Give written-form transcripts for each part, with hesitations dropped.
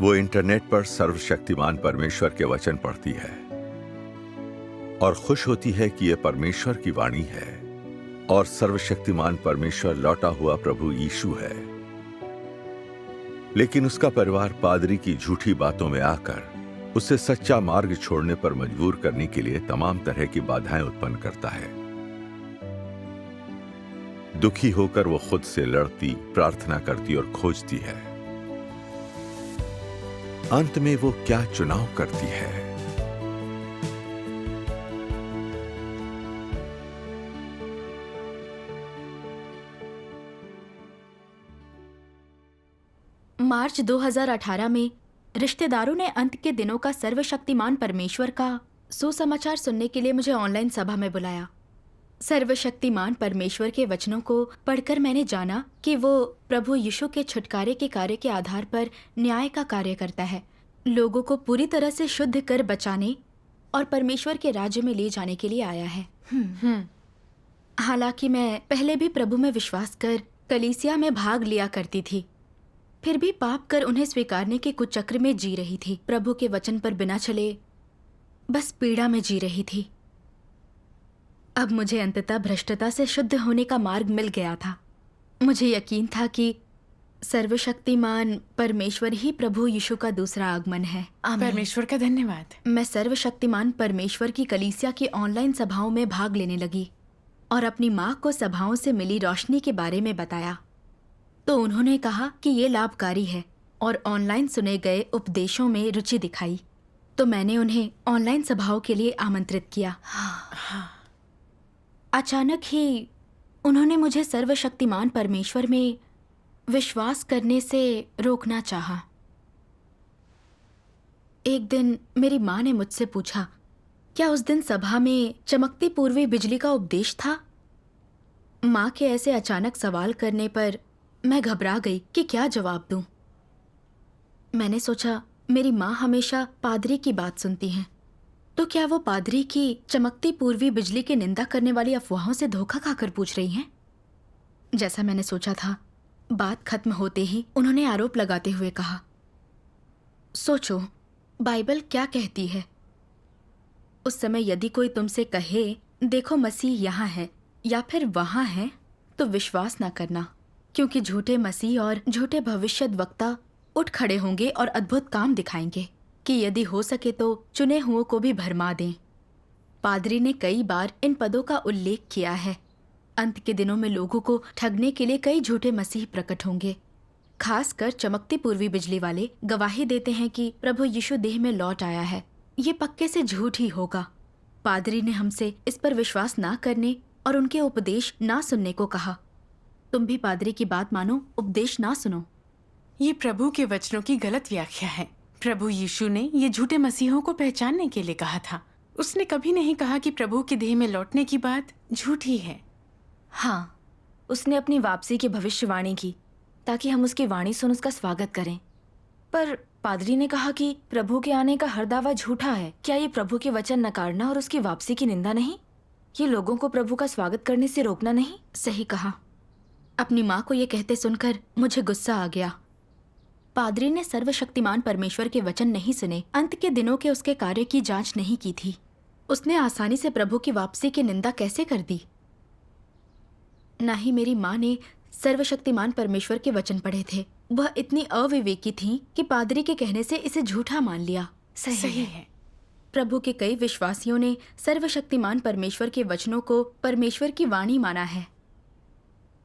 वो इंटरनेट पर सर्वशक्तिमान परमेश्वर के वचन पढ़ती है और खुश होती है कि यह परमेश्वर की वाणी है और सर्वशक्तिमान परमेश्वर लौटा हुआ प्रभु यीशु है। लेकिन उसका परिवार पादरी की झूठी बातों में आकर उसे सच्चा मार्ग छोड़ने पर मजबूर करने के लिए तमाम तरह की बाधाएं उत्पन्न करता है। दुखी होकर वो खुद से लड़ती, प्रार्थना करती और खोजती है। अंत में वो क्या चुनाव करती है? मार्च 2018 में रिश्तेदारों ने अंत के दिनों का सर्वशक्तिमान परमेश्वर का सुसमाचार सुनने के लिए मुझे ऑनलाइन सभा में बुलाया। सर्वशक्तिमान परमेश्वर के वचनों को पढ़कर मैंने जाना कि वो प्रभु यीशु के छुटकारे के कार्य के आधार पर न्याय का कार्य करता है, लोगों को पूरी तरह से शुद्ध कर बचाने और परमेश्वर के राज्य में ले जाने के लिए आया है। हालांकि मैं पहले भी प्रभु में विश्वास कर कलीसिया में भाग लिया करती थी, फिर भी पाप कर उन्हें स्वीकारने के कुचक्र में जी रही थी। प्रभु के वचन पर बिना चले बस पीड़ा में जी रही थी। अब मुझे अंततः भ्रष्टता से शुद्ध होने का मार्ग मिल गया था। मुझे यकीन था कि सर्वशक्तिमान परमेश्वर ही प्रभु यीशु का दूसरा आगमन है। परमेश्वर का धन्यवाद। मैं सर्वशक्तिमान परमेश्वर की कलीसिया की ऑनलाइन सभाओं में भाग लेने लगी और अपनी माँ को सभाओं से मिली रोशनी के बारे में बताया। तो उन्होंने कहा कि ये लाभकारी है और ऑनलाइन सुने गए उपदेशों में रुचि दिखाई। तो मैंने उन्हें ऑनलाइन सभाओं के लिए आमंत्रित किया। अचानक ही उन्होंने मुझे सर्वशक्तिमान परमेश्वर में विश्वास करने से रोकना चाहा। एक दिन मेरी माँ ने मुझसे पूछा, क्या उस दिन सभा में चमकती पूर्वी बिजली का उपदेश था? माँ के ऐसे अचानक सवाल करने पर मैं घबरा गई कि क्या जवाब दूं। मैंने सोचा, मेरी माँ हमेशा पादरी की बात सुनती हैं, तो क्या वो पादरी की चमकती पूर्वी बिजली की निंदा करने वाली अफवाहों से धोखा खाकर पूछ रही हैं? जैसा मैंने सोचा था, बात खत्म होते ही उन्होंने आरोप लगाते हुए कहा, सोचो, बाइबल क्या कहती है? उस समय यदि कोई तुमसे कहे, देखो मसीह यहाँ है या फिर वहाँ है, तो विश्वास ना करना, क्योंकि झूठे मसीह और झूठे भविष्यद्वक्ता उठ खड़े होंगे और अद्भुत काम दिखाएंगे कि यदि हो सके तो चुने हुओं को भी भरमा दें। पादरी ने कई बार इन पदों का उल्लेख किया है। अंत के दिनों में लोगों को ठगने के लिए कई झूठे मसीह प्रकट होंगे। खासकर चमकती पूर्वी बिजली वाले गवाही देते हैं कि प्रभु यीशु देह में लौट आया है। ये पक्के से झूठ ही होगा। पादरी ने हमसे इस पर विश्वास ना करने और उनके उपदेश ना सुनने को कहा। तुम भी पादरी की बात मानो, उपदेश ना सुनो। ये प्रभु के वचनों की गलत व्याख्या है। प्रभु यीशु ने ये झूठे मसीहों को पहचानने के लिए कहा था। उसने कभी नहीं कहा कि प्रभु के देह में लौटने की बात झूठी है। हाँ, उसने अपनी वापसी की भविष्यवाणी की ताकि हम उसकी वाणी सुन उसका स्वागत करें। पर पादरी ने कहा कि प्रभु के आने का हर दावा झूठा है। क्या ये प्रभु के वचन नकारना और उसकी वापसी की निंदा नहीं? ये लोगों को प्रभु का स्वागत करने से रोकना नहीं? सही कहा। अपनी माँ को ये कहते सुनकर मुझे गुस्सा आ गया। पादरी ने सर्वशक्तिमान परमेश्वर के वचन नहीं सुने, अंत के दिनों के उसके कार्य की जांच नहीं की थी। उसने आसानी से प्रभु की वापसी की निंदा कैसे कर दी? ना ही मेरी माँ ने सर्वशक्तिमान परमेश्वर के वचन पढ़े थे। वह इतनी अविवेकी थी कि पादरी के कहने से इसे झूठा मान लिया। सही है। प्रभु के कई विश्वासियों ने सर्वशक्तिमान परमेश्वर के वचनों को परमेश्वर की वाणी माना है।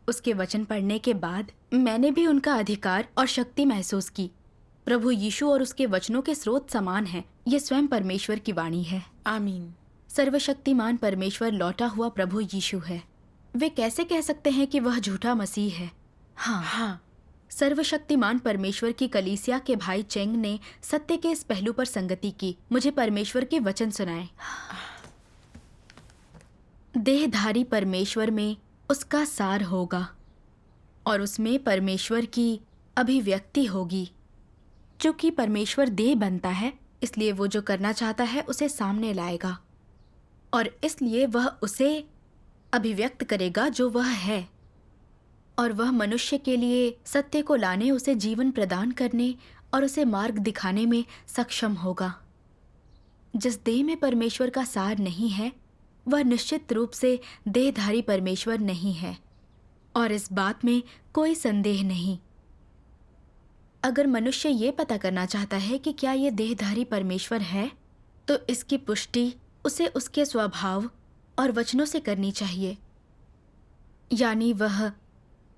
उसके वचन पढ़ने के बाद मैंने भी उनका अधिकार और शक्ति महसूस की। प्रभु यीशु और उसके वचनों के स्रोत समान हैं। ये स्वयं परमेश्वर की वाणी है। आमीन। सर्वशक्तिमान परमेश्वर लौटा हुआ प्रभु यीशु है। वे कैसे कह सकते हैं कि वह झूठा मसीह है? हाँ। सर्वशक्तिमान परमेश्वर की कलीसिया के भाई चेंग ने सत्य के इस पहलू पर संगति की, मुझे परमेश्वर के वचन सुनाए। देहधारी परमेश्वर में उसका सार होगा और उसमें परमेश्वर की अभिव्यक्ति होगी। चूंकि परमेश्वर देह बनता है, इसलिए वो जो करना चाहता है उसे सामने लाएगा और इसलिए वह उसे अभिव्यक्त करेगा जो वह है। और वह मनुष्य के लिए सत्य को लाने, उसे जीवन प्रदान करने और उसे मार्ग दिखाने में सक्षम होगा। जिस देह में परमेश्वर का सार नहीं है वह निश्चित रूप से देहधारी परमेश्वर नहीं है, और इस बात में कोई संदेह नहीं। अगर मनुष्य ये पता करना चाहता है कि क्या ये देहधारी परमेश्वर है, तो इसकी पुष्टि उसे उसके स्वभाव और वचनों से करनी चाहिए। यानी वह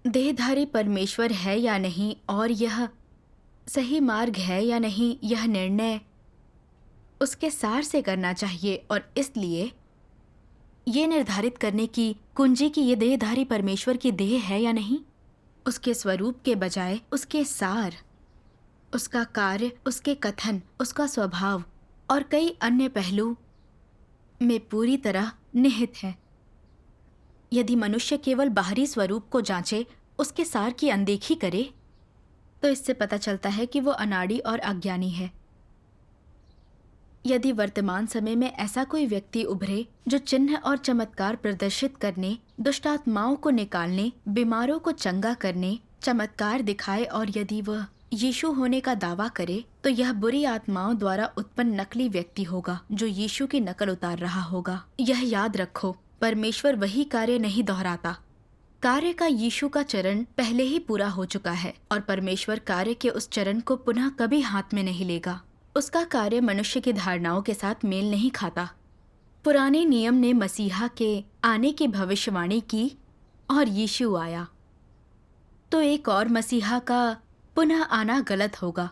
देहधारी परमेश्वर है या नहीं और यह सही मार्ग है या नहीं, यह निर्णय उसके सार से करना चाहिए। और इसलिए ये निर्धारित करने की कुंजी कि ये देहधारी परमेश्वर की देह है या नहीं, उसके स्वरूप के बजाय उसके सार, उसका कार्य, उसके कथन, उसका स्वभाव और कई अन्य पहलू में पूरी तरह निहित है। यदि मनुष्य केवल बाहरी स्वरूप को जांचे, उसके सार की अनदेखी करे, तो इससे पता चलता है कि वो अनाड़ी और अज्ञानी है। यदि वर्तमान समय में ऐसा कोई व्यक्ति उभरे जो चिन्ह और चमत्कार प्रदर्शित करने, दुष्ट आत्माओं को निकालने, बीमारों को चंगा करने, चमत्कार दिखाए और यदि वह यीशु होने का दावा करे, तो यह बुरी आत्माओं द्वारा उत्पन्न नकली व्यक्ति होगा जो यीशु की नकल उतार रहा होगा। यह याद रखो, परमेश्वर वही कार्य नहीं दोहराता। कार्य का यीशु का चरण पहले ही पूरा हो चुका है और परमेश्वर कार्य के उस चरण को पुनः कभी हाथ में नहीं लेगा। उसका कार्य मनुष्य की धारणाओं के साथ मेल नहीं खाता। पुराने नियम ने मसीहा के आने की भविष्यवाणी की और यीशु आया, तो एक और मसीहा का पुनः आना गलत होगा।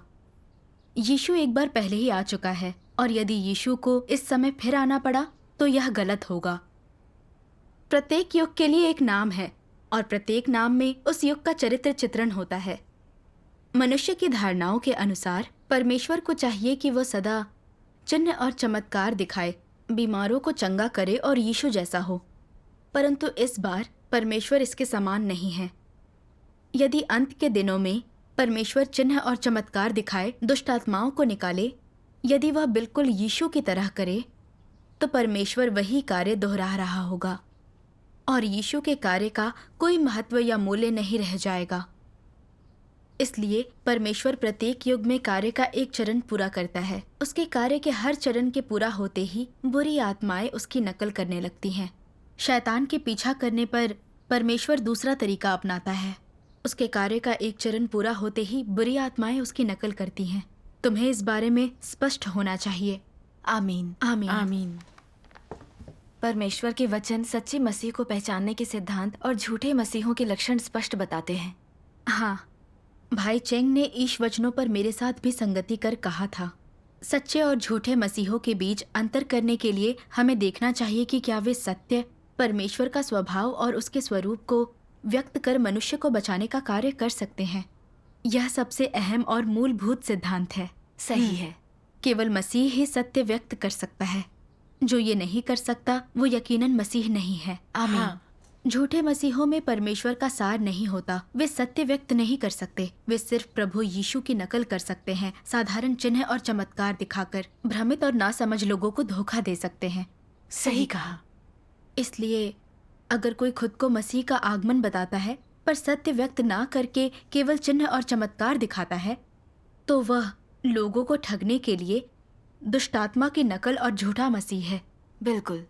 यीशु एक बार पहले ही आ चुका है और यदि यीशु को इस समय फिर आना पड़ा तो यह गलत होगा। प्रत्येक युग के लिए एक नाम है और प्रत्येक नाम में उस युग का चरित्र चित्रण होता है। मनुष्य की धारणाओं के अनुसार परमेश्वर को चाहिए कि वह सदा चिन्ह और चमत्कार दिखाए, बीमारों को चंगा करे और यीशु जैसा हो, परंतु इस बार परमेश्वर इसके समान नहीं है। यदि अंत के दिनों में परमेश्वर चिन्ह और चमत्कार दिखाए, दुष्ट आत्माओं को निकाले, यदि वह बिल्कुल यीशु की तरह करे, तो परमेश्वर वही कार्य दोहरा रहा होगा और यीशु के कार्य का कोई महत्व या मूल्य नहीं रह जाएगा। इसलिए परमेश्वर प्रत्येक युग में कार्य का एक चरण पूरा करता है। उसके कार्य के हर चरण के पूरा होते ही बुरी आत्माएं उसकी नकल करने लगती हैं। शैतान के पीछा करने पर परमेश्वर दूसरा तरीका अपनाता है। उसके कार्य का एक चरण पूरा होते ही बुरी आत्माएं उसकी नकल करती हैं। तुम्हें इस बारे में स्पष्ट होना चाहिए। आमीन। आमीन। आमीन। परमेश्वर के वचन सच्चे मसीह को पहचानने के सिद्धांत और झूठे मसीहों के लक्षण स्पष्ट बताते हैं। हाँ, भाई चेंग ने ईश वचनों पर मेरे साथ भी संगति कर कहा था। सच्चे और झूठे मसीहों के बीच अंतर करने के लिए हमें देखना चाहिए कि क्या वे सत्य, परमेश्वर का स्वभाव और उसके स्वरूप को व्यक्त कर मनुष्य को बचाने का कार्य कर सकते हैं। यह सबसे अहम और मूलभूत सिद्धांत है। सही है। केवल मसीह ही सत्य व्यक्त कर सकता है। जो ये नहीं कर सकता वो यकीनन मसीह नहीं है। आमीन। हाँ। झूठे मसीहों में परमेश्वर का सार नहीं होता। वे सत्य व्यक्त नहीं कर सकते। वे सिर्फ प्रभु यीशु की नकल कर सकते हैं। साधारण चिन्ह और चमत्कार दिखाकर भ्रमित और नासमझ लोगों को धोखा दे सकते हैं। सही कहा। इसलिए अगर कोई खुद को मसीह का आगमन बताता है पर सत्य व्यक्त ना करके केवल चिन्ह और चमत्कार दिखाता है, तो वह लोगों को ठगने के लिए दुष्टात्मा की नकल और झूठा मसीह है। बिल्कुल।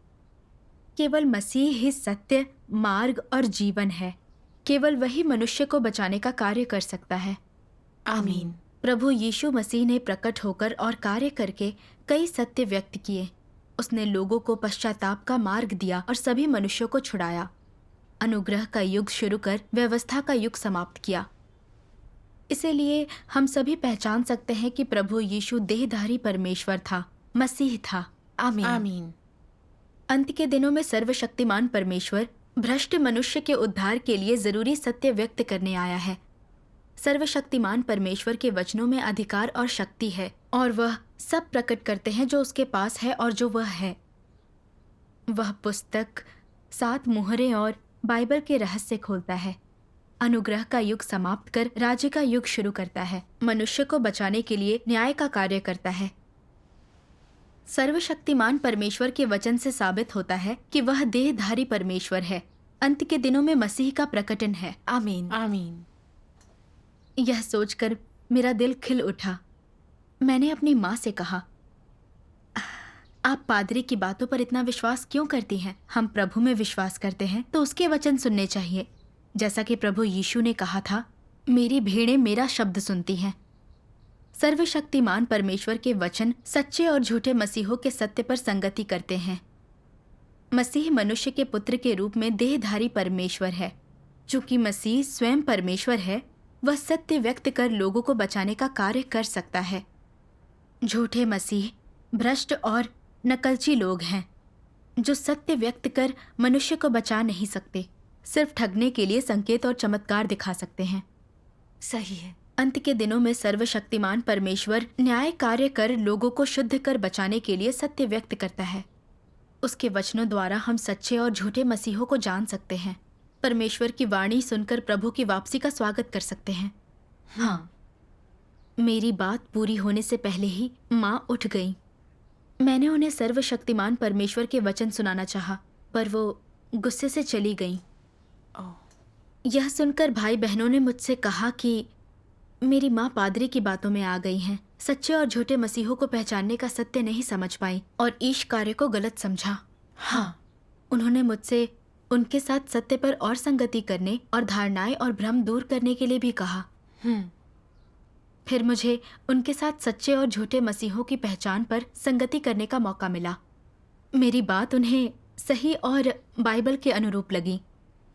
केवल मसीह ही सत्य, मार्ग और जीवन है। केवल वही मनुष्य को बचाने का कार्य कर सकता है। आमीन। प्रभु यीशु मसीह ने प्रकट होकर और कार्य करके कई सत्य व्यक्त किए। उसने लोगों को पश्चाताप का मार्ग दिया और सभी मनुष्यों को छुड़ाया। अनुग्रह का युग शुरू कर व्यवस्था का युग समाप्त किया। इसीलिए हम सभी पहचान सकते हैं कि प्रभु यीशु देहधारी परमेश्वर था, मसीह था। आमीन। आमीन। अंत के दिनों में सर्वशक्तिमान परमेश्वर भ्रष्ट मनुष्य के उद्धार के लिए जरूरी सत्य व्यक्त करने आया है। सर्वशक्तिमान परमेश्वर के वचनों में अधिकार और शक्ति है और वह सब प्रकट करते हैं जो उसके पास है और जो वह है। वह पुस्तक, 7 मुहरें और बाइबल के रहस्य खोलता है। अनुग्रह का युग समाप्त कर राज्य का युग शुरू करता है। मनुष्य को बचाने के लिए न्याय का कार्य करता है। सर्वशक्तिमान परमेश्वर के वचन से साबित होता है कि वह देहधारी परमेश्वर है। अंत के दिनों में मसीह का प्रकटन है। आमीन। आमीन। यह सोचकर मेरा दिल खिल उठा। मैंने अपनी माँ से कहा, आप पादरी की बातों पर इतना विश्वास क्यों करती हैं? हम प्रभु में विश्वास करते हैं तो उसके वचन सुनने चाहिए। जैसा कि प्रभु यीशु ने कहा था, मेरी भेड़ें मेरा शब्द सुनती हैं। सर्वशक्तिमान परमेश्वर के वचन सच्चे और झूठे मसीहों के सत्य पर संगति करते हैं। मसीह मनुष्य के पुत्र के रूप में देहधारी परमेश्वर है। चूंकि मसीह स्वयं परमेश्वर है, वह सत्य व्यक्त कर लोगों को बचाने का कार्य कर सकता है। झूठे मसीह भ्रष्ट और नकलची लोग हैं जो सत्य व्यक्त कर मनुष्य को बचा नहीं सकते, सिर्फ ठगने के लिए संकेत और चमत्कार दिखा सकते हैं। सही है। अंत के दिनों में सर्वशक्तिमान परमेश्वर न्याय कार्य कर लोगों को शुद्ध कर बचाने के लिए सत्य व्यक्त करता है। उसके वचनों द्वारा हम सच्चे और झूठे मसीहों को जान सकते हैं। परमेश्वर की वाणी सुनकर प्रभु की वापसी का स्वागत कर सकते हैं। हाँ, मेरी बात पूरी होने से पहले ही माँ उठ गई। मैंने उन्हें सर्वशक्तिमान परमेश्वर के वचन सुनाना चाहा, पर वो गुस्से से चली गईं। यह सुनकर भाई बहनों ने मुझसे कहा कि मेरी माँ पादरी की बातों में आ गई हैं, सच्चे और झूठे मसीहों को पहचानने का सत्य नहीं समझ पाई और ईश कार्य को गलत समझा। हाँ, उन्होंने मुझसे उनके साथ सत्य पर और संगति करने और धारणाएं और भ्रम दूर करने के लिए भी कहा। फिर मुझे उनके साथ सच्चे और झूठे मसीहों की पहचान पर संगति करने का मौका मिला। मेरी बात उन्हें सही और बाइबल के अनुरूप लगी।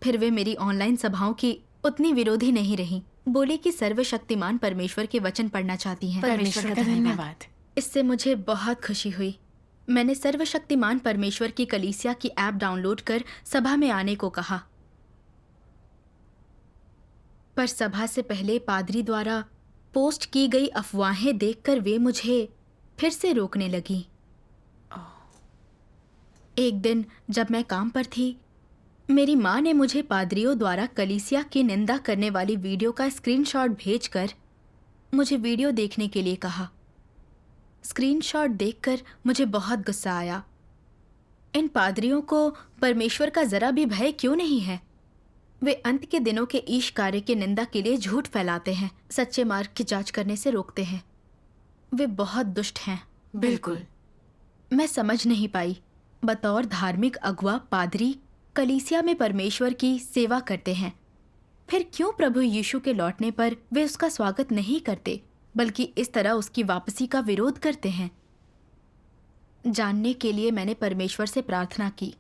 फिर वे मेरी ऑनलाइन सभाओं की उतनी विरोधी नहीं रही। बोली कि सर्वशक्तिमान परमेश्वर के वचन पढ़ना चाहती हैं। परमेश्वर का धन्यवाद। इससे मुझे बहुत खुशी हुई। मैंने सर्वशक्तिमान परमेश्वर की कलीसिया की ऐप डाउनलोड कर सभा में आने को कहा, पर सभा से पहले पादरी द्वारा पोस्ट की गई अफवाहें देखकर वे मुझे फिर से रोकने लगी। एक दिन जब मैं काम पर थी, मेरी माँ ने मुझे पादरियों द्वारा कलीसिया की निंदा करने वाली वीडियो का स्क्रीनशॉट भेजकर मुझे वीडियो देखने के लिए कहा। स्क्रीनशॉट देखकर मुझे बहुत गुस्सा आया। इन पादरियों को परमेश्वर का जरा भी भय क्यों नहीं है? वे अंत के दिनों के ईश कार्य की निंदा के लिए झूठ फैलाते हैं, सच्चे मार्ग की जांच करने से रोकते हैं। वे बहुत दुष्ट हैं। बिल्कुल। मैं समझ नहीं पाई। बतौर धार्मिक अगुवा पादरी कलीसिया में परमेश्वर की सेवा करते हैं, फिर क्यों प्रभु यीशु के लौटने पर वे उसका स्वागत नहीं करते, बल्कि इस तरह उसकी वापसी का विरोध करते हैं? जानने के लिए मैंने परमेश्वर से प्रार्थना की।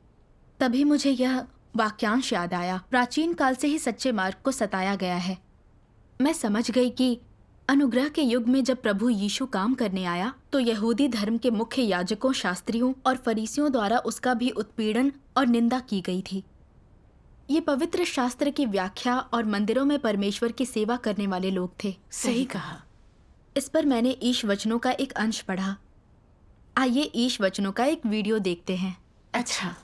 तभी मुझे यह वाक्यांश याद आया, प्राचीन काल से ही सच्चे मार्ग को सताया गया है। मैं समझ गई कि अनुग्रह के युग में जब प्रभु यीशु काम करने आया तो यहूदी धर्म के मुख्य याजकों, शास्त्रियों और फरीसियों द्वारा उसका भी उत्पीड़न और निंदा की गई थी। ये पवित्र शास्त्र की व्याख्या और मंदिरों में परमेश्वर की सेवा करने वाले लोग थे। सही कहा। इस पर मैंने ईश वचनों का एक अंश पढ़ा। आइए ईश वचनों का एक वीडियो देखते हैं। अच्छा।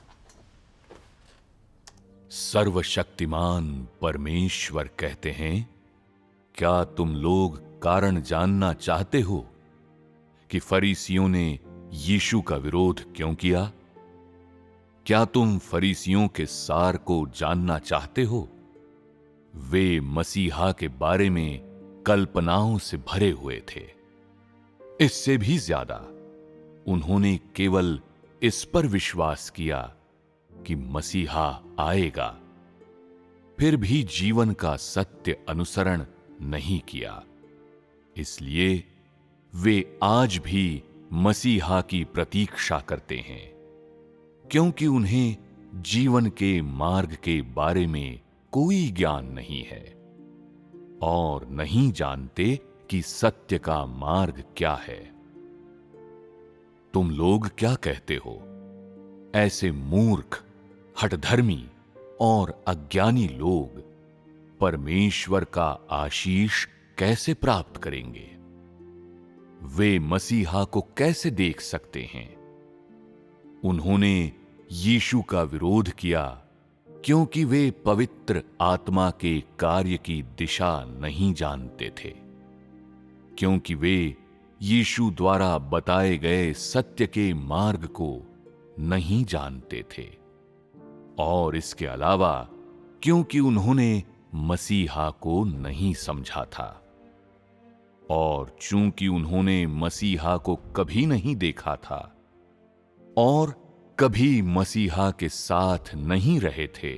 सर्वशक्तिमान परमेश्वर कहते हैं, क्या तुम लोग कारण जानना चाहते हो कि फरीसियों ने यीशु का विरोध क्यों किया? क्या तुम फरीसियों के सार को जानना चाहते हो? वे मसीहा के बारे में कल्पनाओं से भरे हुए थे। इससे भी ज्यादा उन्होंने केवल इस पर विश्वास किया कि मसीहा आएगा, फिर भी जीवन का सत्य अनुसरण नहीं किया। इसलिए वे आज भी मसीहा की प्रतीक्षा करते हैं, क्योंकि उन्हें जीवन के मार्ग के बारे में कोई ज्ञान नहीं है और नहीं जानते कि सत्य का मार्ग क्या है। तुम लोग क्या कहते हो? ऐसे मूर्ख, हठधर्मी और अज्ञानी लोग परमेश्वर का आशीष कैसे प्राप्त करेंगे? वे मसीहा को कैसे देख सकते हैं? उन्होंने यीशु का विरोध किया क्योंकि वे पवित्र आत्मा के कार्य की दिशा नहीं जानते थे, क्योंकि वे यीशु द्वारा बताए गए सत्य के मार्ग को नहीं जानते थे, और इसके अलावा क्योंकि उन्होंने मसीहा को नहीं समझा था। और चूंकि उन्होंने मसीहा को कभी नहीं देखा था और कभी मसीहा के साथ नहीं रहे थे,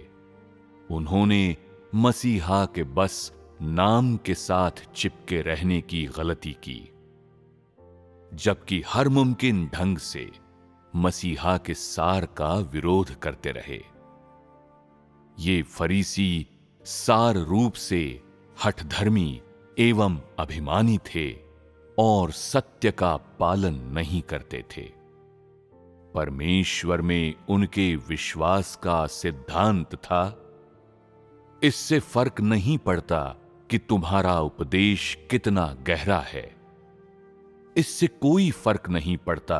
उन्होंने मसीहा के बस नाम के साथ चिपके रहने की गलती की, जबकि हर मुमकिन ढंग से मसीहा के सार का विरोध करते रहे। ये फरीसी सार रूप से हठधर्मी एवं अभिमानी थे और सत्य का पालन नहीं करते थे। परमेश्वर में उनके विश्वास का सिद्धांत था, इससे फर्क नहीं पड़ता कि तुम्हारा उपदेश कितना गहरा है, इससे कोई फर्क नहीं पड़ता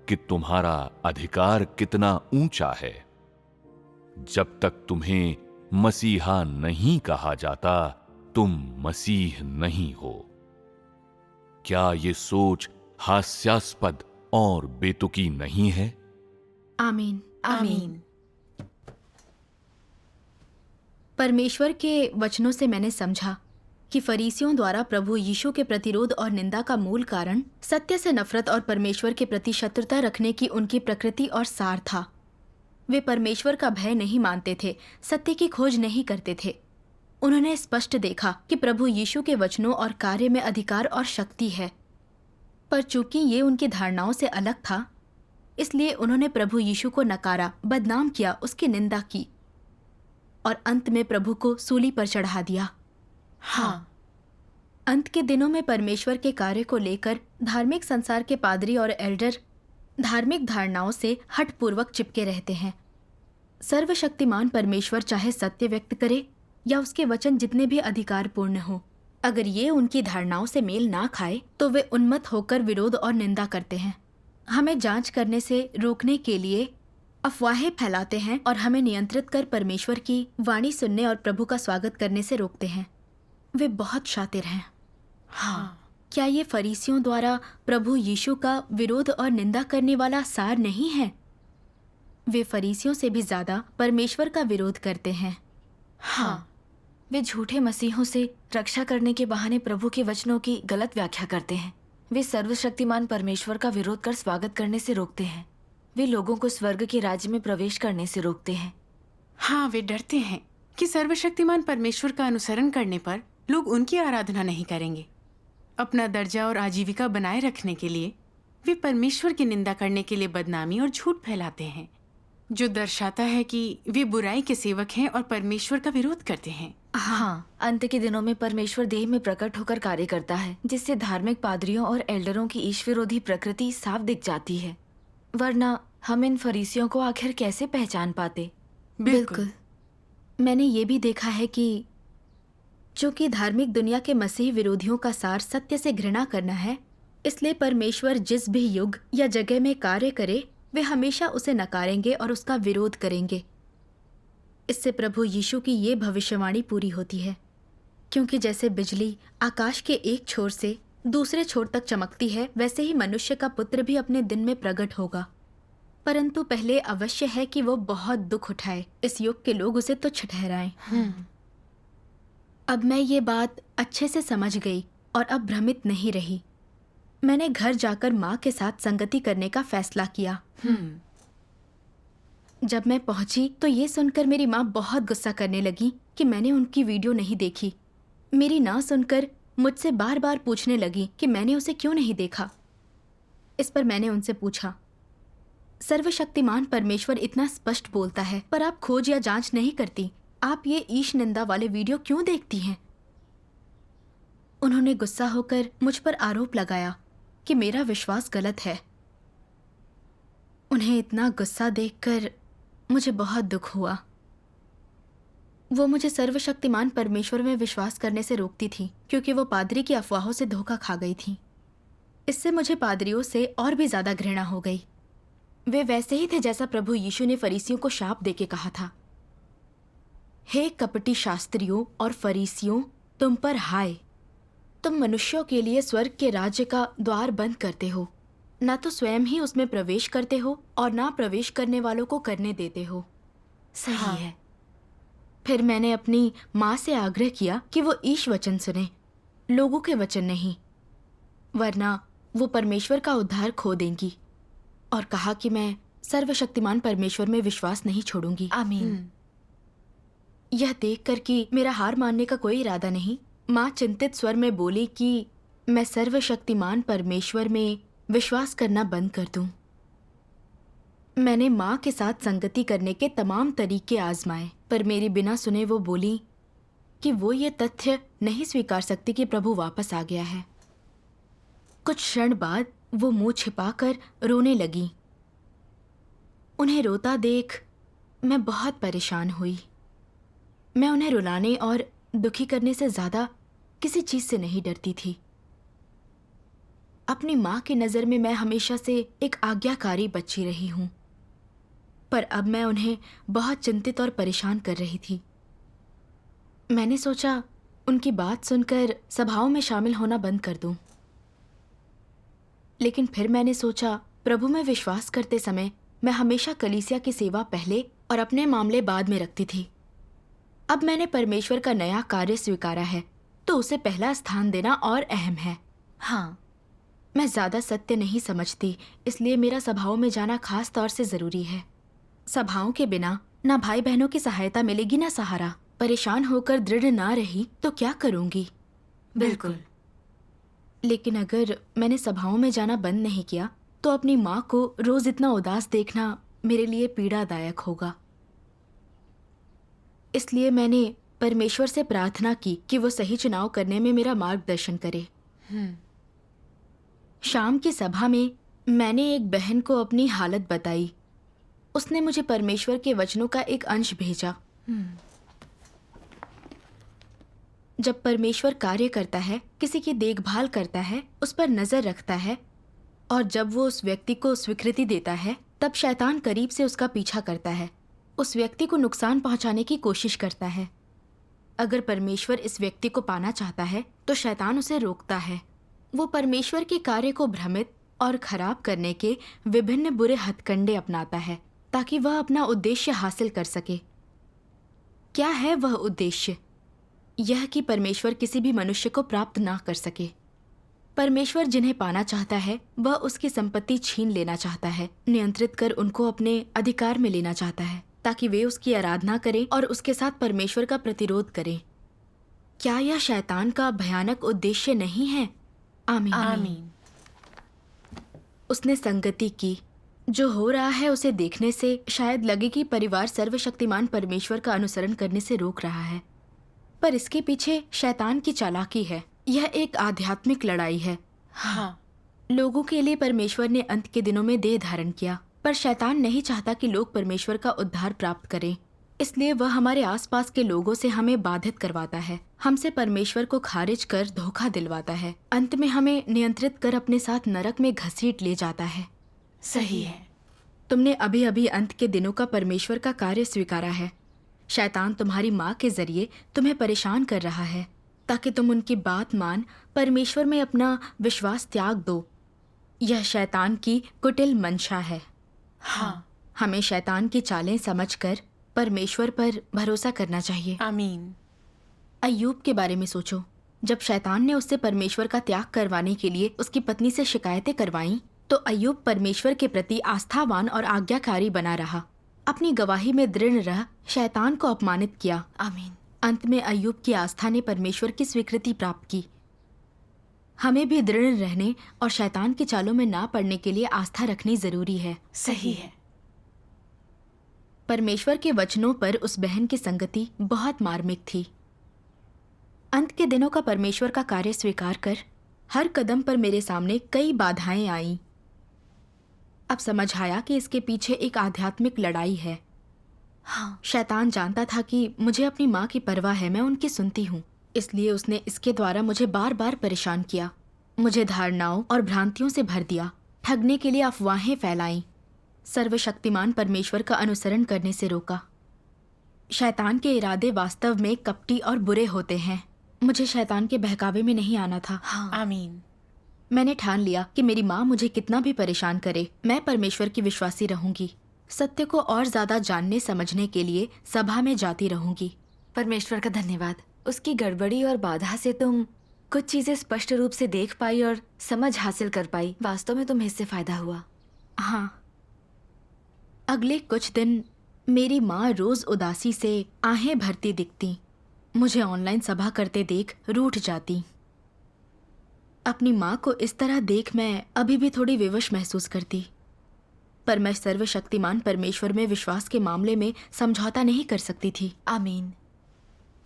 कि तुम्हारा अधिकार कितना ऊंचा है, जब तक तुम्हें मसीहा नहीं कहा जाता तुम मसीह नहीं हो। क्या ये सोच हास्यास्पद और बेतुकी नहीं है? आमीन। आमीन। परमेश्वर के वचनों से मैंने समझा कि फरीसियों द्वारा प्रभु यीशु के प्रतिरोध और निंदा का मूल कारण सत्य से नफरत और परमेश्वर के प्रति शत्रुता रखने की उनकी प्रकृति और सार था। वे परमेश्वर का भय नहीं मानते थे, सत्य की खोज नहीं करते थे। उन्होंने स्पष्ट देखा कि प्रभु यीशु के वचनों और कार्य में अधिकार और शक्ति है, पर चूंकि ये उनकी धारणाओं से अलग था, इसलिए उन्होंने प्रभु यीशु को नकारा, बदनाम किया, उसकी निंदा की और अंत में प्रभु को सूली पर चढ़ा दिया। हाँ, अंत के दिनों में परमेश्वर के कार्य को लेकर धार्मिक संसार के पादरी और एल्डर धार्मिक धारणाओं से हठपूर्वक चिपके रहते हैं। सर्वशक्तिमान परमेश्वर चाहे सत्य व्यक्त करे या उसके वचन जितने भी अधिकारपूर्ण हो, अगर ये उनकी धारणाओं से मेल ना खाए तो वे उन्मत्त होकर विरोध और निंदा करते हैं। हमें जांच करने से रोकने के लिए अफवाहें फैलाते हैं और हमें नियंत्रित कर परमेश्वर की वाणी सुनने और प्रभु का स्वागत करने से रोकते हैं। वे बहुत शातिर हैं। हाँ, क्या ये फरीसियों द्वारा प्रभु यीशु का विरोध और निंदा करने वाला सार नहीं है? वे फरीसियों से भी ज्यादा परमेश्वर का विरोध करते हैं। हाँ, वे झूठे मसीहों से रक्षा करने के बहाने प्रभु के वचनों की गलत व्याख्या करते हैं। वे सर्वशक्तिमान परमेश्वर का विरोध कर स्वागत करने से रोकते हैं। वे लोगों को स्वर्ग के राज्य में प्रवेश करने से रोकते हैं। हाँ, वे डरते हैं कि सर्वशक्तिमान परमेश्वर का अनुसरण करने पर लोग उनकी आराधना नहीं करेंगे। अपना दर्जा और आजीविका बनाए रखने के लिए वे परमेश्वर की निंदा करने के लिए बदनामी और झूठ फैलाते हैं, जो दर्शाता है कि वे बुराई के सेवक हैं और परमेश्वर का विरोध करते हैं। हाँ, अंत के दिनों में परमेश्वर देह में प्रकट होकर कार्य करता है, जिससे धार्मिक पादरियों और एल्डरों की ईश्वरोधी प्रकृति साफ दिख जाती है। वरना हम इन फरीसियों को आखिर कैसे पहचान पाते? बिल्कुल। मैंने ये भी देखा है कि चूंकि धार्मिक दुनिया के मसीह विरोधियों का सार सत्य से घृणा करना है, इसलिए परमेश्वर जिस भी युग या जगह में कार्य करे वे हमेशा उसे नकारेंगे और उसका विरोध करेंगे। इससे प्रभु यीशु की ये भविष्यवाणी पूरी होती है, क्योंकि जैसे बिजली आकाश के एक छोर से दूसरे छोर तक चमकती है, वैसे ही मनुष्य का पुत्र भी अपने दिन में प्रकट होगा। परंतु पहले अवश्य है कि वो बहुत दुख उठाए, इस युग के लोग उसे तुच्छ ठहराएं। अब मैं ये बात अच्छे से समझ गई और अब भ्रमित नहीं रही। मैंने घर जाकर माँ के साथ संगति करने का फैसला किया। जब मैं पहुंची तो ये सुनकर मेरी माँ बहुत गुस्सा करने लगी कि मैंने उनकी वीडियो नहीं देखी। मेरी ना सुनकर मुझसे बार बार पूछने लगी कि मैंने उसे क्यों नहीं देखा। इस पर मैंने उनसे पूछा, सर्वशक्तिमान परमेश्वर इतना स्पष्ट बोलता है, पर आप खोज या जांच नहीं करती, आप ये ईश निंदा वाले वीडियो क्यों देखती हैं? उन्होंने गुस्सा होकर मुझ पर आरोप लगाया कि मेरा विश्वास गलत है। उन्हें इतना गुस्सा देखकर मुझे बहुत दुख हुआ। वो मुझे सर्वशक्तिमान परमेश्वर में विश्वास करने से रोकती थी, क्योंकि वो पादरी की अफवाहों से धोखा खा गई थी। इससे मुझे पादरियों से और भी ज्यादा घृणा हो गई। वे वैसे ही थे जैसा प्रभु यीशु ने फरीसियों को शाप देके कहा था, हे कपटी शास्त्रियों और फरीसियों, तुम पर हाय, तुम मनुष्यों के लिए स्वर्ग के राज्य का द्वार बंद करते हो, ना तो स्वयं ही उसमें प्रवेश करते हो और ना प्रवेश करने वालों को करने देते हो। सही है। फिर मैंने अपनी माँ से आग्रह किया कि वो ईश वचन सुने, लोगों के वचन नहीं। वरना वो परमेश्वर का उद्धार खो देंगी। और कहा कि मैं सर्वशक्तिमान परमेश्वर में विश्वास नहीं छोड़ूंगी। आमीन। यह देखकर कि मेरा हार मानने का कोई इरादा नहीं, माँ चिंतित स्वर में बोली कि मैं सर्वशक्तिमान परमेश्वर में विश्वास करना बंद कर दूं। मैंने माँ के साथ संगति करने के तमाम तरीके आजमाए, पर मेरी बिना सुने वो बोली कि वो ये तथ्य नहीं स्वीकार सकती कि प्रभु वापस आ गया है। कुछ क्षण बाद वो मुंह छिपाकर रोने लगी। उन्हें रोता देख मैं बहुत परेशान हुई। मैं उन्हें रुलाने और दुखी करने से ज्यादा किसी चीज से नहीं डरती थी। अपनी माँ की नजर में मैं हमेशा से एक आज्ञाकारी बच्ची रही हूं, पर अब मैं उन्हें बहुत चिंतित और परेशान कर रही थी। मैंने सोचा उनकी बात सुनकर सभाओं में शामिल होना बंद कर दूं। लेकिन फिर मैंने सोचा प्रभु में विश्वास करते समय मैं हमेशा कलीसिया की सेवा पहले और अपने मामले बाद में रखती थी। अब मैंने परमेश्वर का नया कार्य स्वीकारा है तो उसे पहला स्थान देना और अहम है। हाँ, मैं ज्यादा सत्य नहीं समझती, इसलिए मेरा सभाओं में जाना खास तौर से जरूरी है। सभाओं के बिना ना भाई बहनों की सहायता मिलेगी ना सहारा। परेशान होकर दृढ़ ना रही तो क्या करूंगी। बिल्कुल। लेकिन अगर मैंने सभाओं में जाना बंद नहीं किया तो अपनी माँ को रोज इतना उदास देखना मेरे लिए पीड़ादायक होगा। इसलिए मैंने परमेश्वर से प्रार्थना की कि वो सही चुनाव करने में मेरा मार्गदर्शन करे। शाम की सभा में मैंने एक बहन को अपनी हालत बताई। उसने मुझे परमेश्वर के वचनों का एक अंश भेजा। जब परमेश्वर कार्य करता है, किसी की देखभाल करता है, उस पर नजर रखता है और जब वो उस व्यक्ति को स्वीकृति देता है, तब शैतान करीब से उसका पीछा करता है, उस व्यक्ति को नुकसान पहुंचाने की कोशिश करता है। अगर परमेश्वर इस व्यक्ति को पाना चाहता है तो शैतान उसे रोकता है। वो परमेश्वर के कार्य को भ्रमित और खराब करने के विभिन्न बुरे हथकंडे अपनाता है ताकि वह अपना उद्देश्य हासिल कर सके। क्या है वह उद्देश्य? यह कि परमेश्वर किसी भी मनुष्य को प्राप्त ना कर सके। परमेश्वर जिन्हें पाना चाहता है वह उसकी संपत्ति छीन लेना चाहता है, नियंत्रित कर उनको अपने अधिकार में लेना चाहता है ताकि वे उसकी आराधना करें और उसके साथ परमेश्वर का प्रतिरोध करें। क्या यह शैतान का भयानक उद्देश्य नहीं है? आमीन। आमीन। उसने संगति की। जो हो रहा है उसे देखने से शायद लगे कि परिवार सर्वशक्तिमान परमेश्वर का अनुसरण करने से रोक रहा है, पर इसके पीछे शैतान की चालाकी है। यह एक आध्यात्मिक लड़ाई है। हाँ, लोगों के लिए परमेश्वर ने अंत के दिनों में देह धारण किया, पर शैतान नहीं चाहता कि लोग परमेश्वर का उद्धार प्राप्त करें। इसलिए वह हमारे आसपास के लोगों से हमें बाधित करवाता है, हमसे परमेश्वर को खारिज कर धोखा दिलवाता है, अंत में हमें नियंत्रित कर अपने साथ नरक में घसीट ले जाता है। सही है। तुमने अभी अभी अंत के दिनों का परमेश्वर का कार्य स्वीकारा है। शैतान तुम्हारी माँ के जरिए तुम्हें परेशान कर रहा है ताकि तुम उनकी बात मान परमेश्वर में अपना विश्वास त्याग दो। यह शैतान की कुटिल मंशा है। हाँ, हमें शैतान की चालें समझकर परमेश्वर पर भरोसा करना चाहिए। आमीन। अय्यूब के बारे में सोचो। जब शैतान ने उससे परमेश्वर का त्याग करवाने के लिए उसकी पत्नी से शिकायतें करवाईं, तो अय्यूब परमेश्वर के प्रति आस्थावान और आज्ञाकारी बना रहा। अपनी गवाही में दृढ़ रह शैतान को अपमानित किया। आमीन। अंत में अय्यूब की आस्था ने परमेश्वर की स्वीकृति प्राप्त की। हमें भी दृढ़ रहने और शैतान की चालों में ना पड़ने के लिए आस्था रखनी जरूरी है। सही है। परमेश्वर के वचनों पर उस बहन की संगति बहुत मार्मिक थी। अंत के दिनों का परमेश्वर का कार्य स्वीकार कर हर कदम पर मेरे सामने कई बाधाएं आईं। अब समझ आया कि इसके पीछे एक आध्यात्मिक लड़ाई है। हाँ, शैतान जानता था कि मुझे अपनी माँ की परवाह है, मैं उनकी सुनती हूँ, इसलिए उसने इसके द्वारा मुझे बार बार परेशान किया, मुझे धारणाओं और भ्रांतियों से भर दिया, ठगने के लिए अफवाहें फैलाईं, सर्वशक्तिमान परमेश्वर का अनुसरण करने से रोका। शैतान के इरादे वास्तव में कपटी और बुरे होते हैं। मुझे शैतान के बहकावे में नहीं आना था। हाँ, आमीन। मैंने ठान लिया कि मेरी माँ मुझे कितना भी परेशान करे, मैं परमेश्वर की विश्वासी रहूंगी। सत्य को और ज्यादा जानने समझने के लिए सभा में जाती रहूंगी। परमेश्वर का धन्यवाद। उसकी गड़बड़ी और बाधा से तुम कुछ चीजें स्पष्ट रूप से देख पाई और समझ हासिल कर पाई। वास्तव में तुम्हें इससे फायदा हुआ। हाँ। अगले कुछ दिन मेरी माँ रोज उदासी से आहें भरती दिखती। मुझे ऑनलाइन सभा करते देख रूठ जाती। अपनी माँ को इस तरह देख मैं अभी भी थोड़ी विवश महसूस करती, पर मैं सर्वशक्तिमान परमेश्वर में विश्वास के मामले में समझौता नहीं कर सकती थी। आमीन।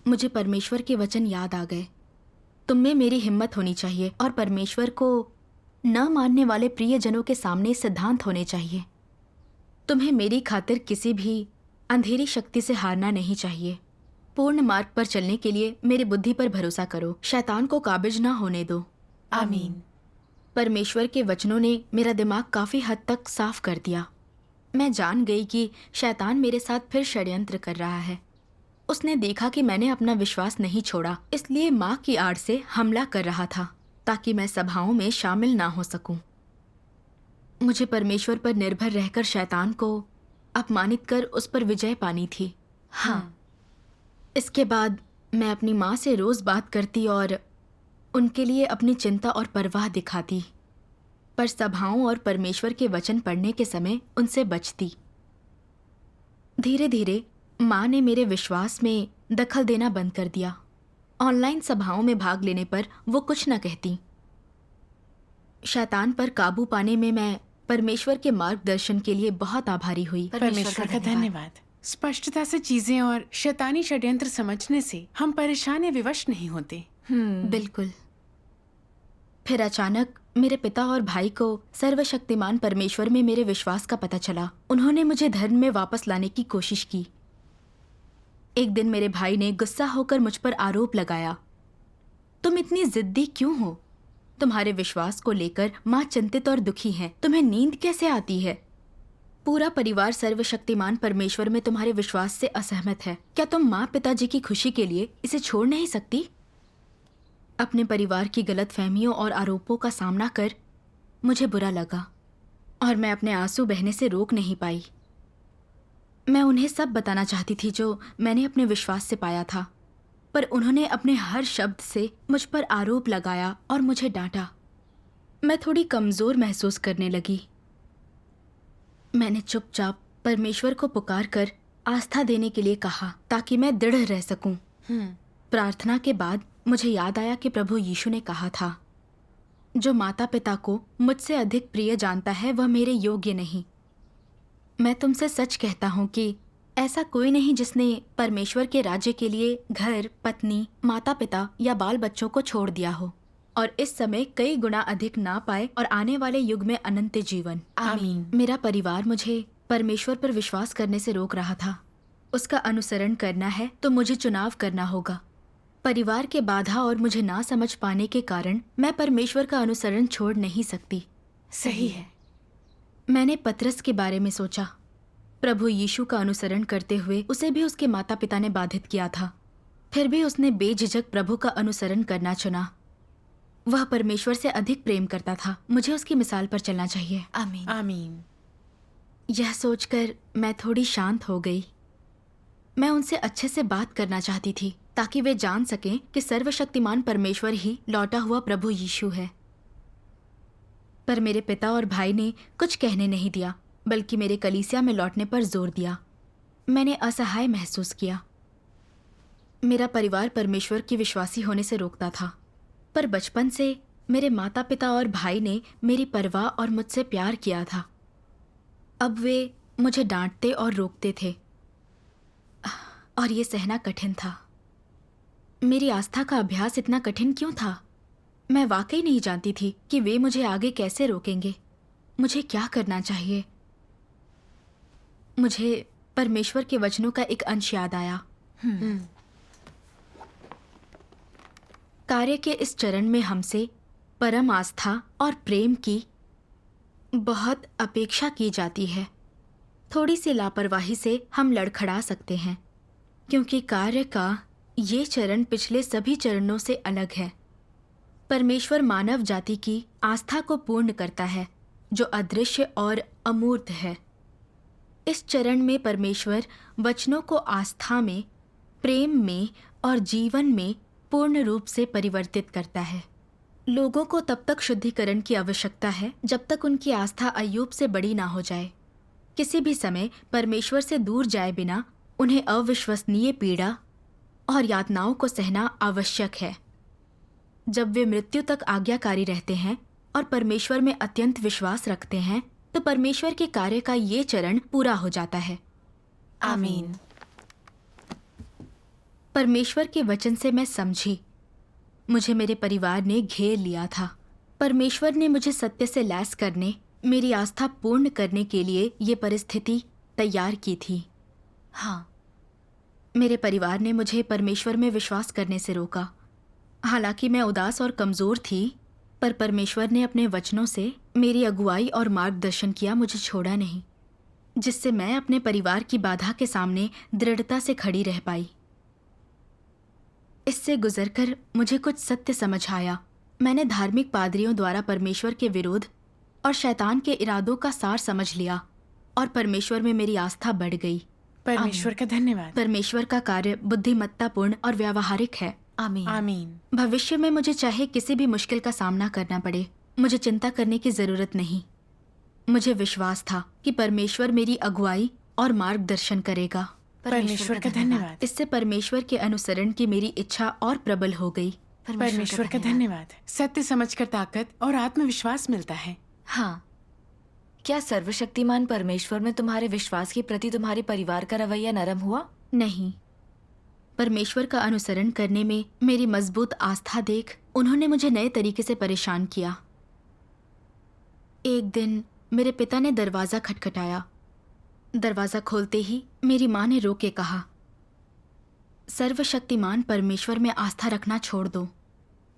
मुझे परमेश्वर के वचन याद आ गए। तुम में मेरी हिम्मत होनी चाहिए और परमेश्वर को न मानने वाले प्रियजनों के सामने सिद्धांत होने चाहिए। तुम्हें मेरी खातिर किसी भी अंधेरी शक्ति से हारना नहीं चाहिए। पूर्ण मार्ग पर चलने के लिए मेरी बुद्धि पर भरोसा करो। शैतान को काबिज ना होने दो। आमीन। परमेश्वर के वचनों ने मेरा दिमाग काफी हद तक साफ कर दिया। मैं जान गई कि शैतान मेरे साथ फिर षड्यंत्र कर रहा है। उसने देखा कि मैंने अपना विश्वास नहीं छोड़ा, इसलिए माँ की आड़ से हमला कर रहा था ताकि मैं सभाओं में शामिल ना हो सकूं। मुझे परमेश्वर पर निर्भर रहकर शैतान को अपमानित कर उस पर विजय पानी थी। हाँ। इसके बाद मैं अपनी माँ से रोज बात करती और उनके लिए अपनी चिंता और परवाह दिखाती, पर सभाओं और परमेश्वर के वचन पढ़ने के समय उनसे बचती। धीरे धीरे माँ ने मेरे विश्वास में दखल देना बंद कर दिया। ऑनलाइन सभाओं में भाग लेने पर वो कुछ न कहती। शैतान पर काबू पाने में मैं परमेश्वर के मार्गदर्शन के लिए बहुत आभारी हुई। परमेश्वर का धन्यवाद। स्पष्टता से चीजें और शैतानी षड्यंत्र समझने से हम परेशान या विवश नहीं होते। बिल्कुल। फिर अचानक मेरे पिता और भाई को सर्वशक्तिमान परमेश्वर में मेरे विश्वास का पता चला। उन्होंने मुझे धर्म में वापस लाने की कोशिश की। एक दिन मेरे भाई ने गुस्सा होकर मुझ पर आरोप लगाया, तुम इतनी जिद्दी क्यों हो? तुम्हारे विश्वास को लेकर माँ चिंतित और दुखी है। तुम्हें नींद कैसे आती है? पूरा परिवार सर्वशक्तिमान परमेश्वर में तुम्हारे विश्वास से असहमत है। क्या तुम माँ पिताजी की खुशी के लिए इसे छोड़ नहीं सकती? अपने परिवार की गलतफहमियों और आरोपों का सामना कर मुझे बुरा लगा और मैं अपने आंसू बहने से रोक नहीं पाई। मैं उन्हें सब बताना चाहती थी जो मैंने अपने विश्वास से पाया था, पर उन्होंने अपने हर शब्द से मुझ पर आरोप लगाया और मुझे डांटा। मैं थोड़ी कमजोर महसूस करने लगी। मैंने चुपचाप परमेश्वर को पुकार कर आस्था देने के लिए कहा ताकि मैं दृढ़ रह सकूं। प्रार्थना के बाद मुझे याद आया कि प्रभु यीशु ने कहा था, जो माता पिता को मुझसे अधिक प्रिय जानता है वह मेरे योग्य नहीं। मैं तुमसे सच कहता हूँ कि ऐसा कोई नहीं जिसने परमेश्वर के राज्य के लिए घर, पत्नी, माता पिता या बाल बच्चों को छोड़ दिया हो और इस समय कई गुना अधिक ना पाए और आने वाले युग में अनंत जीवन। आमीन। मेरा परिवार मुझे परमेश्वर पर विश्वास करने से रोक रहा था। उसका अनुसरण करना है तो मुझे चुनाव करना होगा। परिवार के बाधा और मुझे ना समझ पाने के कारण मैं परमेश्वर का अनुसरण छोड़ नहीं सकती। सही है। मैंने पतरस के बारे में सोचा। प्रभु यीशु का अनुसरण करते हुए उसे भी उसके माता पिता ने बाधित किया था, फिर भी उसने बेझिझक प्रभु का अनुसरण करना चुना। वह परमेश्वर से अधिक प्रेम करता था। मुझे उसकी मिसाल पर चलना चाहिए। आमीन। आमीन। यह सोचकर मैं थोड़ी शांत हो गई। मैं उनसे अच्छे से बात करना चाहती थी ताकि वे जान सकें कि सर्वशक्तिमान परमेश्वर ही लौटा हुआ प्रभु यीशु है। पर मेरे पिता और भाई ने कुछ कहने नहीं दिया, बल्कि मेरे कलीसिया में लौटने पर जोर दिया। मैंने असहाय महसूस किया। मेरा परिवार परमेश्वर की विश्वासी होने से रोकता था, पर बचपन से मेरे माता पिता और भाई ने मेरी परवाह और मुझसे प्यार किया था। अब वे मुझे डांटते और रोकते थे और ये सहना कठिन था। मेरी आस्था का अभ्यास इतना कठिन क्यों था? मैं वाकई नहीं जानती थी कि वे मुझे आगे कैसे रोकेंगे। मुझे क्या करना चाहिए? मुझे परमेश्वर के वचनों का एक अंश याद आया। कार्य के इस चरण में हमसे परम आस्था और प्रेम की बहुत अपेक्षा की जाती है। थोड़ी सी लापरवाही से हम लड़खड़ा सकते हैं, क्योंकि कार्य का ये चरण पिछले सभी चरणों से अलग है। परमेश्वर मानव जाति की आस्था को पूर्ण करता है, जो अदृश्य और अमूर्त है। इस चरण में परमेश्वर वचनों को आस्था में, प्रेम में और जीवन में पूर्ण रूप से परिवर्तित करता है। लोगों को तब तक शुद्धिकरण की आवश्यकता है जब तक उनकी आस्था अय्यूब से बड़ी ना हो जाए। किसी भी समय परमेश्वर से दूर जाए बिना उन्हें अविश्वसनीय पीड़ा और यातनाओं को सहना आवश्यक है। जब वे मृत्यु तक आज्ञाकारी रहते हैं और परमेश्वर में अत्यंत विश्वास रखते हैं तो परमेश्वर के कार्य का ये चरण पूरा हो जाता है। आमीन। परमेश्वर के वचन से मैं समझी। मुझे मेरे परिवार ने घेर लिया था। परमेश्वर ने मुझे सत्य से लैस करने, मेरी आस्था पूर्ण करने के लिए ये परिस्थिति तैयार की थी। हाँ, मेरे परिवार ने मुझे परमेश्वर में विश्वास करने से रोका। हालांकि मैं उदास और कमज़ोर थी, पर परमेश्वर ने अपने वचनों से मेरी अगुवाई और मार्गदर्शन किया, मुझे छोड़ा नहीं, जिससे मैं अपने परिवार की बाधा के सामने दृढ़ता से खड़ी रह पाई। इससे गुजरकर मुझे कुछ सत्य समझ आया। मैंने धार्मिक पादरियों द्वारा परमेश्वर के विरोध और शैतान के इरादों का सार समझ लिया और परमेश्वर में मेरी आस्था बढ़ गई। परमेश्वर का धन्यवाद। परमेश्वर का कार्य बुद्धिमत्तापूर्ण और व्यावहारिक है। आमीन। आमीन। भविष्य में मुझे चाहे किसी भी मुश्किल का सामना करना पड़े, मुझे चिंता करने की जरूरत नहीं। मुझे विश्वास था कि परमेश्वर मेरी अगुवाई और मार्गदर्शन करेगा। परमेश्वर का धन्यवाद। इससे परमेश्वर के अनुसरण की मेरी इच्छा और प्रबल हो गई। परमेश्वर का धन्यवाद। सत्य समझकर ताकत और आत्मविश्वास मिलता है। हाँ, क्या सर्वशक्तिमान परमेश्वर में तुम्हारे विश्वास के प्रति तुम्हारे परिवार का रवैया नरम हुआ? नहीं, परमेश्वर का अनुसरण करने में मेरी मजबूत आस्था देख उन्होंने मुझे नए तरीके से परेशान किया। एक दिन मेरे पिता ने दरवाज़ा खटखटाया। दरवाज़ा खोलते ही मेरी माँ ने रो के कहा, सर्वशक्तिमान परमेश्वर में आस्था रखना छोड़ दो।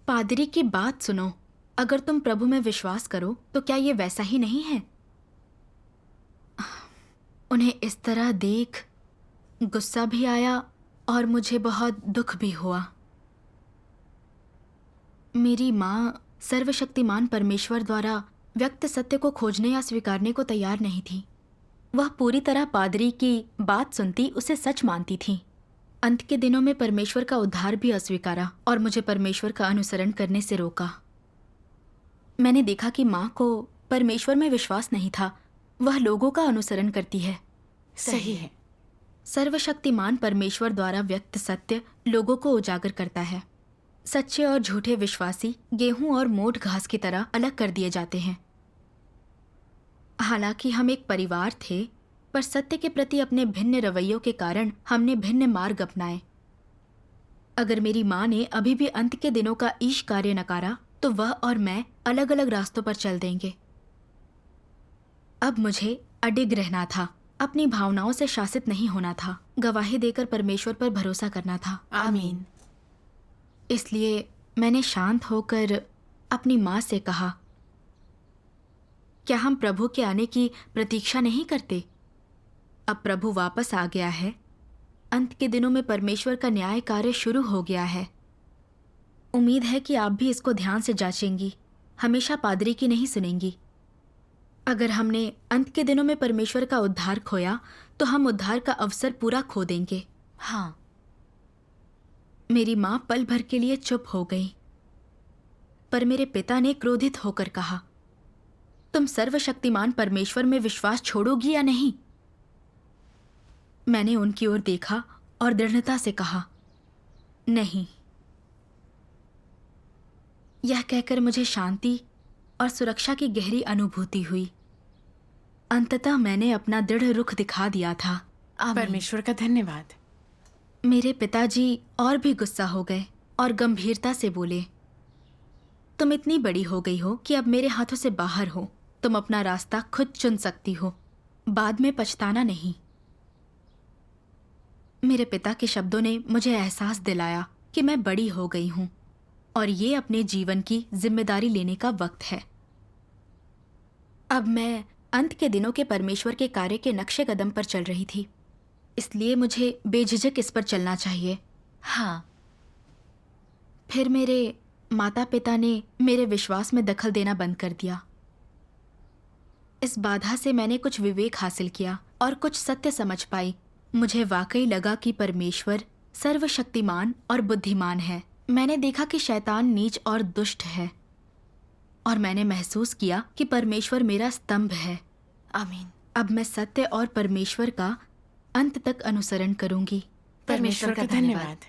पादरी की बात सुनो। अगर तुम प्रभु में विश्वास करो तो क्या ये वैसा ही नहीं है? उन्हें इस तरह देख गुस्सा भी आया और मुझे बहुत दुख भी हुआ। मेरी माँ सर्वशक्तिमान परमेश्वर द्वारा व्यक्त सत्य को खोजने या स्वीकारने को तैयार नहीं थी। वह पूरी तरह पादरी की बात सुनती, उसे सच मानती थी। अंत के दिनों में परमेश्वर का उद्धार भी अस्वीकारा और मुझे परमेश्वर का अनुसरण करने से रोका। मैंने देखा कि माँ को परमेश्वर में विश्वास नहीं था, वह लोगों का अनुसरण करती है। सही है। सर्वशक्तिमान परमेश्वर द्वारा व्यक्त सत्य लोगों को उजागर करता है। सच्चे और झूठे विश्वासी गेहूं और मोट घास की तरह अलग कर दिए जाते हैं। हालांकि हम एक परिवार थे, पर सत्य के प्रति अपने भिन्न रवैयों के कारण हमने भिन्न मार्ग अपनाए। अगर मेरी माँ ने अभी भी अंत के दिनों का ईश कार्य नकारा तो वह और मैं अलग अलग रास्तों पर चल देंगे। अब मुझे अडिग रहना था, अपनी भावनाओं से शासित नहीं होना था, गवाही देकर परमेश्वर पर भरोसा करना था। आमीन। इसलिए मैंने शांत होकर अपनी माँ से कहा, क्या हम प्रभु के आने की प्रतीक्षा नहीं करते? अब प्रभु वापस आ गया है। अंत के दिनों में परमेश्वर का न्याय कार्य शुरू हो गया है। उम्मीद है कि आप भी इसको ध्यान से जांचेंगी, हमेशा पादरी की नहीं सुनेंगी। अगर हमने अंत के दिनों में परमेश्वर का उद्धार खोया तो हम उद्धार का अवसर पूरा खो देंगे। हाँ। मेरी माँ पल भर के लिए चुप हो गई, पर मेरे पिता ने क्रोधित होकर कहा, तुम सर्वशक्तिमान परमेश्वर में विश्वास छोड़ोगी या नहीं? मैंने उनकी ओर देखा और दृढ़ता से कहा, नहीं। यह कहकर मुझे शांति और सुरक्षा की गहरी अनुभूति हुई। अंततः मैंने अपना दृढ़ रुख दिखा दिया था। परमेश्वर का धन्यवाद। मेरे पिताजी और भी गुस्सा हो गए और गंभीरता से बोले, तुम इतनी बड़ी हो गई हो कि अब मेरे हाथों से बाहर हो। तुम अपना रास्ता खुद चुन सकती हो, बाद में पछताना नहीं। मेरे पिता के शब्दों ने मुझे एहसास दिलाया कि मैं बड़ी हो गई हूं और ये अपने जीवन की जिम्मेदारी लेने का वक्त है। अब मैं अंत के दिनों के परमेश्वर के कार्य के नक्शे कदम पर चल रही थी, इसलिए मुझे बेझिझक इस पर चलना चाहिए। हाँ। फिर मेरे माता पिता ने मेरे विश्वास में दखल देना बंद कर दिया। इस बाधा से मैंने कुछ विवेक हासिल किया और कुछ सत्य समझ पाई। मुझे वाकई लगा कि परमेश्वर सर्वशक्तिमान और बुद्धिमान है। मैंने देखा कि शैतान नीच और दुष्ट है, और मैंने महसूस किया कि परमेश्वर मेरा स्तंभ है। आमीन। अब मैं सत्य और परमेश्वर का अंत तक अनुसरण करूंगी। परमेश्वर का धन्यवाद।